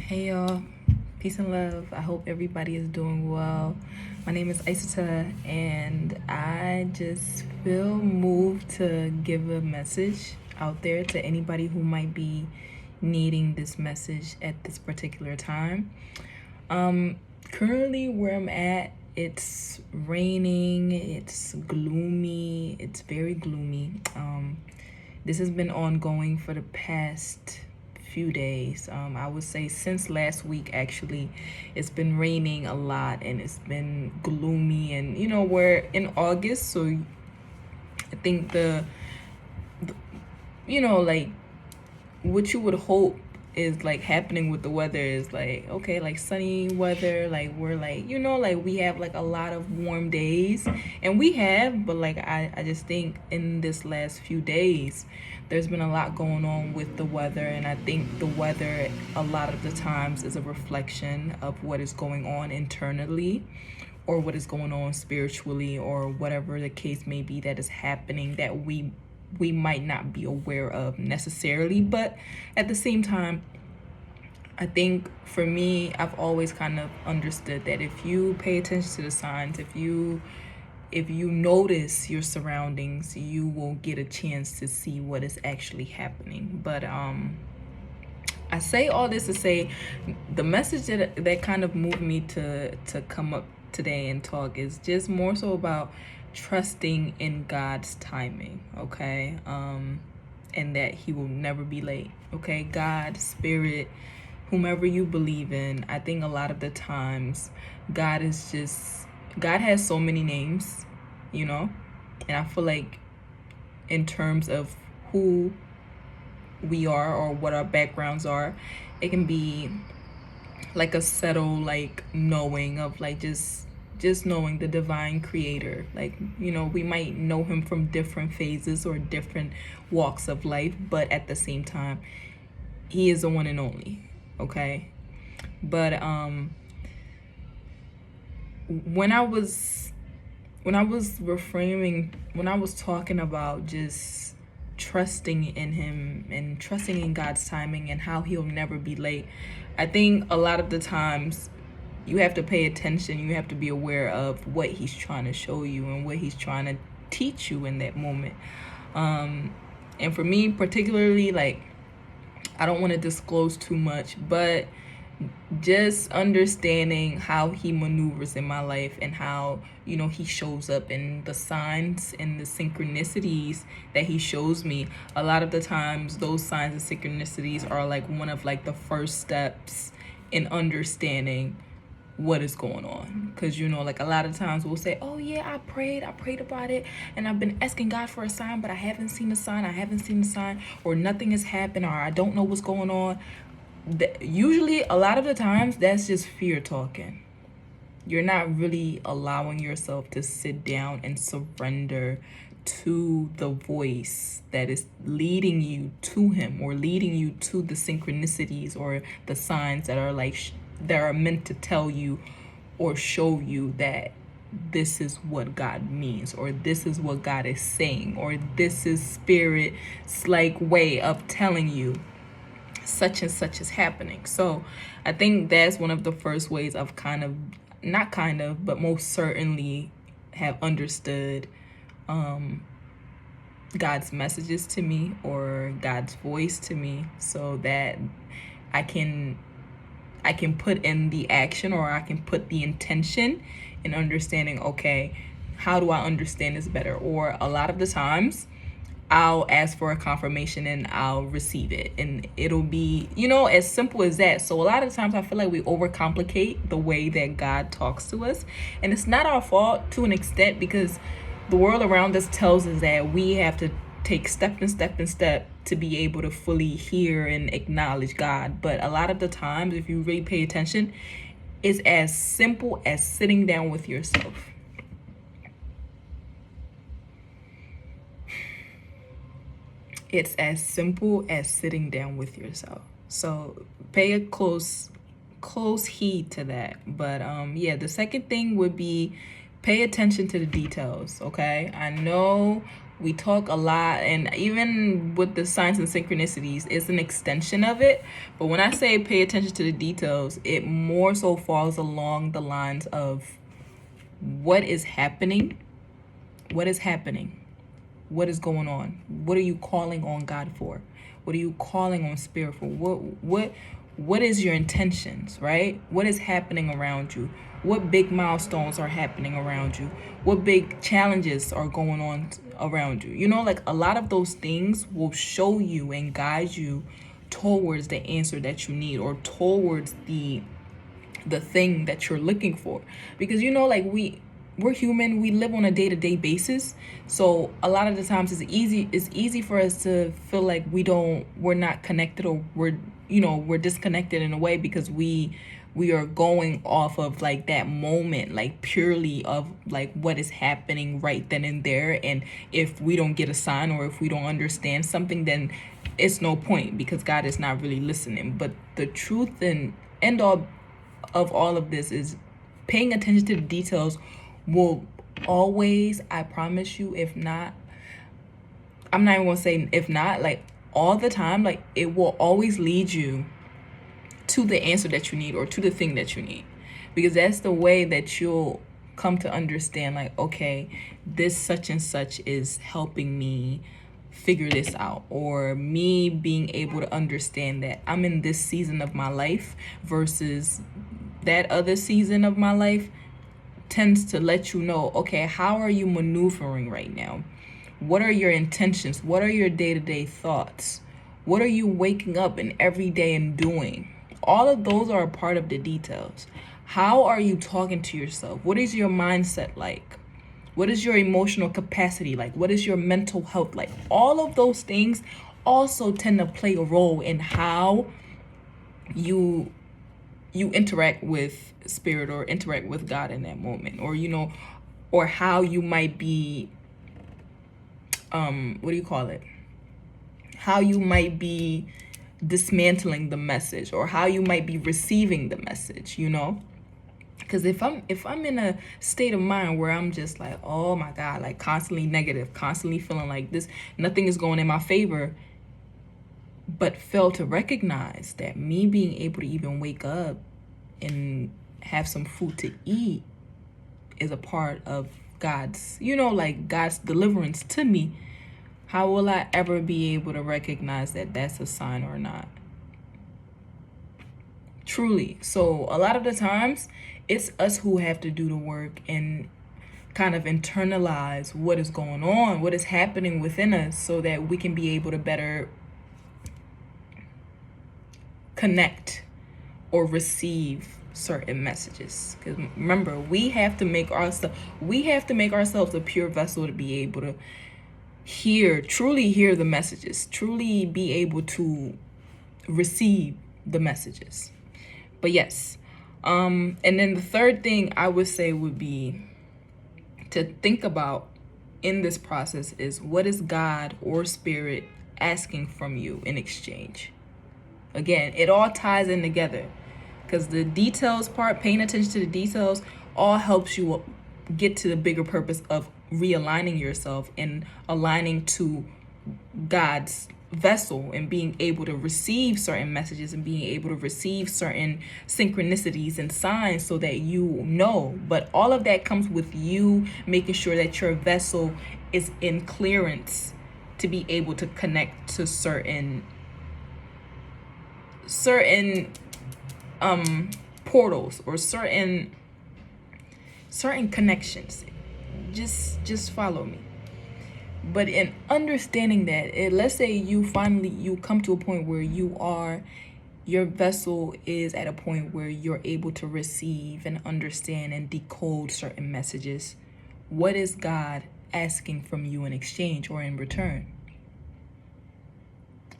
Hey y'all, peace and love. I hope everybody is doing well. My name is Isata, and I just feel moved to give a message out there to anybody who might be needing this message at this particular time. Currently where I'm at, it's raining, it's gloomy, it's very gloomy. This has been ongoing for the past few days. I would say since last week, actually. It's been raining a lot and it's been gloomy, and we're in August, so I think like what you would hope is like happening with the weather is like, okay, like sunny weather, like we're like, like we have like a lot of warm days, and we have, but like I just think in this last few days there's been a lot going on with the weather, and I think the weather a lot of the times is a reflection of what is going on internally, or what is going on spiritually, or whatever the case may be that is happening that we might not be aware of necessarily. But at the same time, I think for me, I've always kind of understood that if you pay attention to the signs, if you notice your surroundings, you will get a chance to see what is actually happening. But I say all this to say the message that kind of moved me to come up today and talk is just more so about trusting in God's timing, okay? And that he will never be late, okay? God, spirit, whomever you believe in, I think a lot of the times God has so many names, and I feel like in terms of who we are or what our backgrounds are, it can be like a subtle like knowing of like just knowing the divine creator. Like, we might know him from different phases or different walks of life, but at the same time, he is the one and only, okay? But when I was talking about just trusting in him and trusting in God's timing and how he'll never be late, I think a lot of the times you have to pay attention. You have to be aware of what he's trying to show you and what he's trying to teach you in that moment. And for me particularly, like, I don't want to disclose too much, but just understanding how he maneuvers in my life and how, he shows up in the signs and the synchronicities that he shows me. A lot of the times those signs and synchronicities are like one of like the first steps in understanding what is going on. Because like a lot of times we'll say, oh yeah, I prayed about it, and I've been asking God for a sign, but I haven't seen the sign, or nothing has happened, or I don't know what's going on. Usually a lot of the times that's just fear talking. You're not really allowing yourself to sit down and surrender to the voice that is leading you to him, or leading you to the synchronicities or the signs that are like that are meant to tell you or show you that this is what God means, or this is what God is saying, or this is spirit's like way of telling you such and such is happening. So I think that's one of the first ways I've but most certainly have understood God's messages to me, or God's voice to me, so that I can put in the action, or I can put the intention in understanding, okay, how do I understand this better? Or a lot of the times I'll ask for a confirmation and I'll receive it, and it'll be, as simple as that. So a lot of times I feel like we overcomplicate the way that God talks to us, and it's not our fault to an extent, because the world around us tells us that we have to take step to be able to fully hear and acknowledge God. But a lot of the times, if you really pay attention, it's as simple as sitting down with yourself. It's as simple as sitting down with yourself. So pay a close heed to that. But yeah, the second thing would be pay attention to the details, okay? I know We talk a lot, and even with the signs and synchronicities, it's an extension of it. But when I say pay attention to the details, it more so falls along the lines of what is happening, what is happening, what is going on, what are you calling on God for, what are you calling on Spirit for, what is your intentions, right? What is happening around you? What big milestones are happening around you? What big challenges are going on around you? You know, like a lot of those things will show you and guide you towards the answer that you need, or towards the thing that you're looking for. Because you know, like we're human, we live on a day-to-day basis, so a lot of the times it's easy for us to feel like we're not connected, or we're disconnected in a way, because we are going off of like that moment, like purely of like what is happening right then and there. And if we don't get a sign, or if we don't understand something, then it's no point, because God is not really listening. But the truth and end all of all of this is paying attention to the details will always, I promise you, if not, I'm not even gonna say if not, like all the time, like it will always lead you to the answer that you need, or to the thing that you need. Because that's the way that you'll come to understand, like, okay, this such and such is helping me figure this out, or me being able to understand that I'm in this season of my life versus that other season of my life tends to let you know, okay, how are you maneuvering right now? What are your intentions? What are your day-to-day thoughts? What are you waking up and every day and doing? All of those are a part of the details. How are you talking to yourself? What is your mindset like? What is your emotional capacity like? What is your mental health like? All of those things also tend to play a role in how you interact with Spirit, or interact with God in that moment, or or how you might be what do you call it? How you might be dismantling the message, or how you might be receiving the message, Because if I'm in a state of mind where I'm just like, oh my God, like constantly negative, constantly feeling like this, nothing is going in my favor, but fail to recognize that me being able to even wake up and have some food to eat is a part of God's, like God's deliverance to me, how will I ever be able to recognize that that's a sign or not? Truly. So a lot of the times it's us who have to do the work and kind of internalize what is going on, what is happening within us, so that we can be able to better connect or receive certain messages. Because remember, we have to make ourselves a pure vessel to be able to truly hear the messages, truly be able to receive the messages. But yes, and then the third thing I would say would be to think about in this process is, what is God or Spirit asking from you in exchange? Again, it all ties in together, because the details part, paying attention to the details, all helps you get to the bigger purpose of realigning yourself and aligning to God's vessel, and being able to receive certain messages, and being able to receive certain synchronicities and signs, so that but all of that comes with you making sure that your vessel is in clearance to be able to connect to certain portals, or certain connections. Just follow me. But in understanding that, let's say you come to a point where your vessel is at a point where you're able to receive and understand and decode certain messages. What is God asking from you in exchange or in return?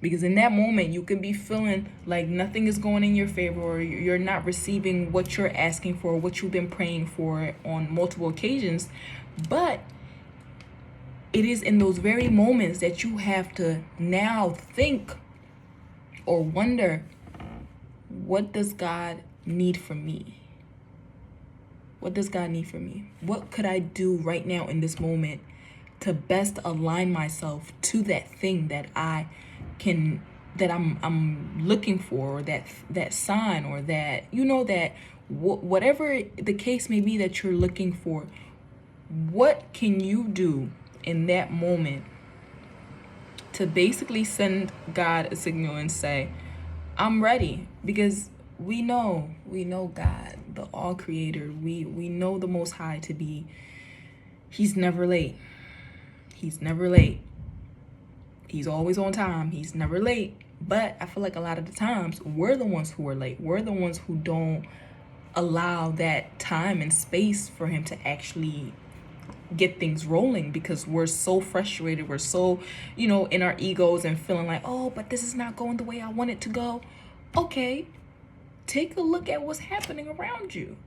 Because in that moment, you can be feeling like nothing is going in your favor, or you're not receiving what you're asking for, what you've been praying for on multiple occasions. But it is in those very moments that you have to now think or wonder, what does God need from me? What does God need from me? What could I do right now in this moment to best align myself to that thing that I'm looking for, or that sign, or that, that whatever the case may be that you're looking for. What can you do in that moment to basically send God a signal and say, I'm ready? Because we know God, the all creator. We know the Most High to be, he's never late. He's never late. He's always on time. He's never late. But I feel like a lot of the times we're the ones who are late. We're the ones who don't allow that time and space for him to actually get things rolling, because we're so frustrated. We're so, in our egos and feeling like, oh, but this is not going the way I want it to go. Okay, take a look at what's happening around you.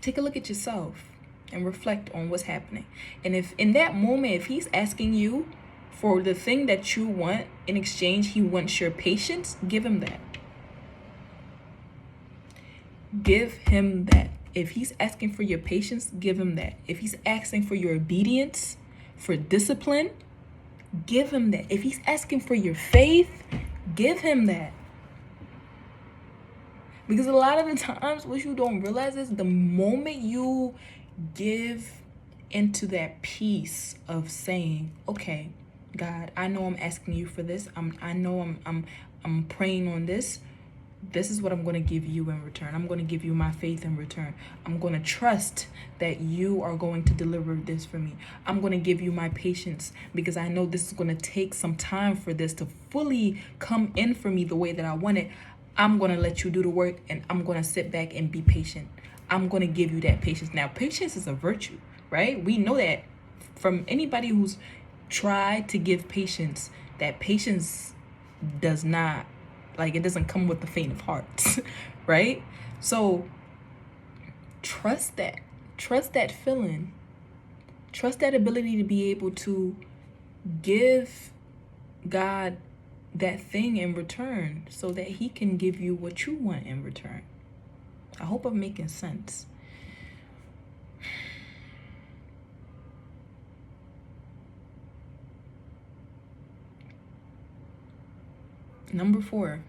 Take a look at yourself and reflect on what's happening. And if in that moment, if he's asking you for the thing that you want, in exchange he wants your patience, give him that. Give him that. If he's asking for your patience, give him that. If he's asking for your obedience, for discipline, give him that. If he's asking for your faith, give him that. Because a lot of the times, what you don't realize is the moment you give into that peace of saying, okay, God, I know I'm asking you for this. I know I'm praying on this. This is what I'm going to give you in return. I'm going to give you my faith in return. I'm going to trust that you are going to deliver this for me. I'm going to give you my patience, because I know this is going to take some time for this to fully come in for me the way that I want it. I'm going to let you do the work, and I'm going to sit back and be patient. I'm going to give you that patience. Now, patience is a virtue, right? We know that from anybody who's tried to give patience, that patience does not, it doesn't come with the faint of heart, right? So trust that feeling, trust that ability to be able to give God that thing in return, so that he can give you what you want in return. I hope I'm making sense. Number 4,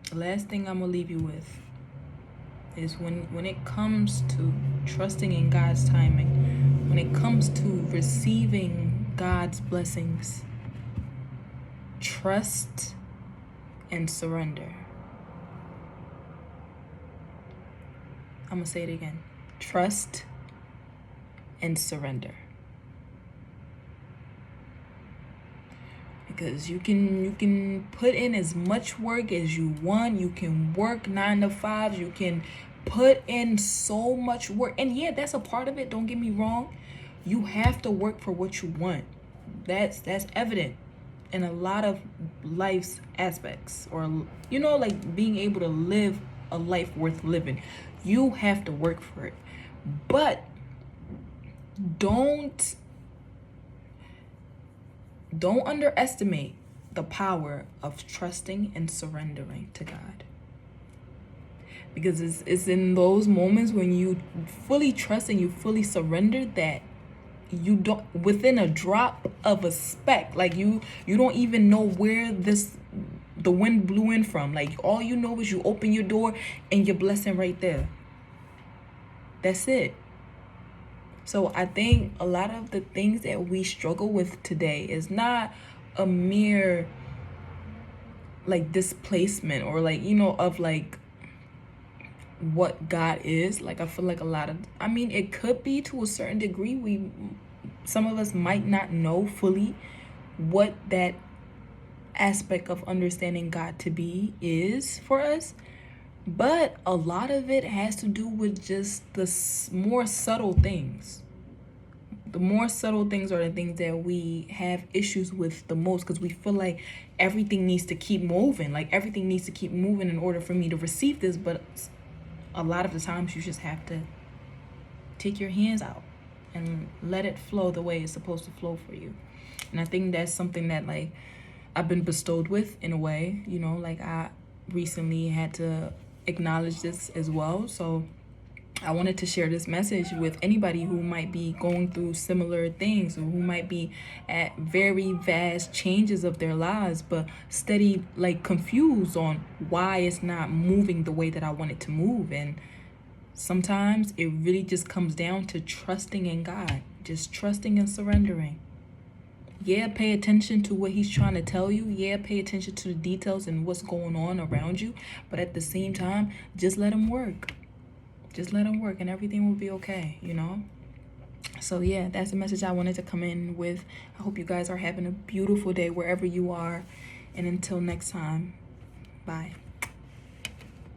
the last thing I'm gonna leave you with is when it comes to trusting in God's timing, when it comes to receiving God's blessings, trust and surrender. I'm gonna say it again. Trust and surrender. Because you can put in as much work as you want. You can work 9 to 5. You can put in so much work. And yeah, that's a part of it. Don't get me wrong. You have to work for what you want. That's evident in a lot of life's aspects. Or, being able to live a life worth living. You have to work for it. But don't underestimate the power of trusting and surrendering to God. Because it's in those moments when you fully trust and you fully surrender that you don't, within a drop of a speck, you don't even know where the wind blew in from. All you know is you open your door and your blessing right there. That's it. So I think a lot of the things that we struggle with today is not a mere displacement or of what God is. I feel like a lot of, it could be to a certain degree. Some of us might not know fully what that aspect of understanding God to be is for us. But a lot of it has to do with just the more subtle things. The more subtle things are the things that we have issues with the most, because we feel like everything needs to keep moving. Everything needs to keep moving in order for me to receive this. But a lot of the times you just have to take your hands out and let it flow the way it's supposed to flow for you. And I think that's something that I've been bestowed with in a way. I recently had to acknowledge this as well. So I wanted to share this message with anybody who might be going through similar things, or who might be at very vast changes of their lives, but steady, like, confused on why it's not moving the way that I want it to move. And sometimes it really just comes down to trusting in God, just trusting and surrendering. Yeah, pay attention to what he's trying to tell you. Yeah, pay attention to the details and what's going on around you. But at the same time, just let him work. Just let him work and everything will be okay, you know? So yeah, that's the message I wanted to come in with. I hope you guys are having a beautiful day wherever you are. And until next time, bye.